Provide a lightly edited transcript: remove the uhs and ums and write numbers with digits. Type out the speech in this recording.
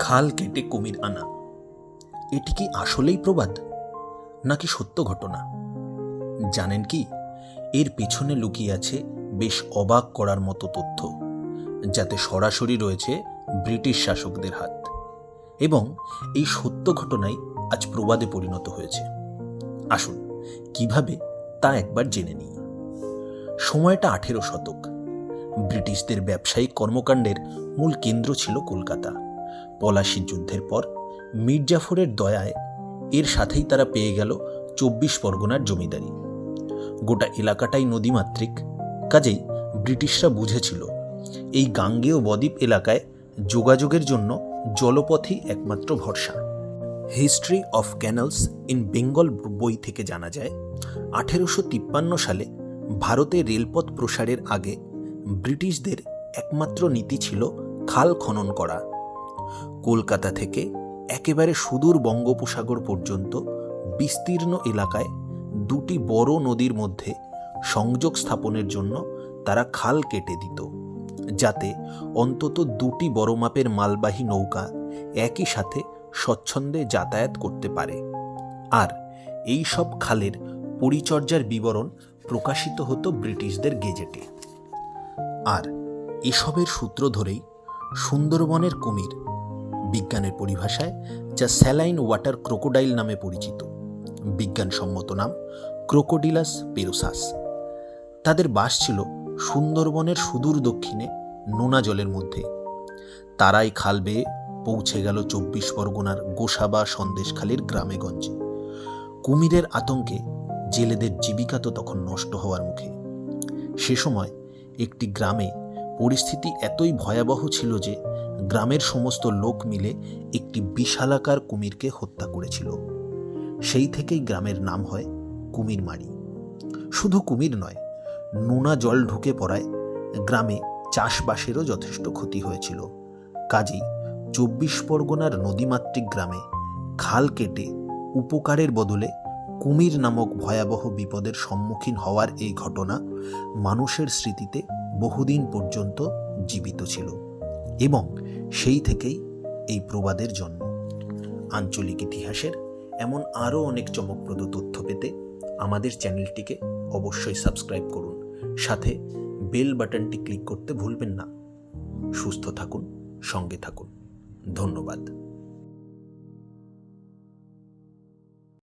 খাল কেটে কুমির আনা, এটি কি আসলেই প্রবাদ নাকি সত্য ঘটনা? জানেন কি, এর পেছনে লুকিয়ে আছে বেশ অবাক করার মতো তথ্য, যাতে সরাসরি রয়েছে ব্রিটিশ শাসকদের হাত। এবং এই সত্য ঘটনাই আজ প্রবাদে পরিণত হয়েছে। আসুন কিভাবে তা একবার জেনে নিই। সময়টা 18 শতক। ব্রিটিশদের ব্যবসায়িক কর্মকাণ্ডের মূল কেন্দ্র ছিল কলকাতা। পলাশির যুদ্ধের পর মীর জাফরের দয়ায় এর সাথেই তারা পেয়ে গেল 24 পরগনার জমিদারি। গোটা এলাকাটাই নদীমাতৃক, কাজেই ব্রিটিশরা বুঝেছিল এই গাঙ্গেয় বদ্বীপ এলাকায় যোগাযোগের জন্য জলপথই একমাত্র ভরসা। History of canals in Bengal বই থেকে জানা যায়, 1853 সালে ভারতে রেলপথ প্রসারের আগে ব্রিটিশদের একমাত্র নীতি ছিল খাল খনন করা। কলকাতা থেকে একেবারে সুদূর বঙ্গোপসাগর পর্যন্ত বিস্তীর্ণ এলাকায় দুটি বড় নদীর মধ্যে সংযোগ স্থাপনের জন্য তারা খাল কেটে দিত, যাতে অন্তত দুটি বড় মাপের মালবাহী নৌকা একই সাথে স্বচ্ছন্দে যাতায়াত করতে পারে। আর এই সব খালের পরিচর্যার বিবরণ প্রকাশিত হতো ব্রিটিশদের গেজেটে। আর এসবের সূত্র ধরেই সুন্দরবনের কুমির, বিজ্ঞানের পরিভাষায় যা স্যালাইন ওয়াটার ক্রোকোডাইল নামে পরিচিত, বিজ্ঞানসম্মত নাম ক্রোকোডিলাস পেরোসাস, তাদের বাস ছিল সুন্দরবনের সুদূর দক্ষিণে নোনা জলের মধ্যে। তারাই খাল বেয়ে পৌঁছে গেল 24 পরগনার গোসাবা সন্দেশখালীর গ্রামে গঞ্জে। কুমিরের আতঙ্কে জেলেদের জীবিকা তো তখন নষ্ট হওয়ার মুখে। সে সময় একটি গ্রামে পরিস্থিতি এতই ভয়াবহ ছিল যে গ্রামের সমস্ত লোক মিলে একটি বিশালাকার কুমিরকে হত্যা করেছিল। সেই থেকেই গ্রামের নাম হয় কুমিরমারি। শুধু কুমির নয়, নোনা জল ঢুকে পড়ায় গ্রামে চাষবাসেরও যথেষ্ট ক্ষতি হয়েছিল। কাজেই 24 পরগনার নদীমাতৃক গ্রামে খাল কেটে উপকারের বদলে কুমির নামক ভয়াবহ বিপদের সম্মুখীন হওয়ার এই ঘটনা মানুষের স্মৃতিতে বহুদিন পর্যন্ত জীবিত ছিল। এবং সেই থেকেই এই প্রবাদের জন্ম। আঞ্চলিক ইতিহাসের এমন আরও অনেক চমকপ্রদ তথ্য পেতে আমাদের চ্যানেলটিকে অবশ্যই সাবস্ক্রাইব করুন, সাথে বেল বাটনটি ক্লিক করতে ভুলবেন না। সুস্থ থাকুন, সঙ্গে থাকুন। ধন্যবাদ।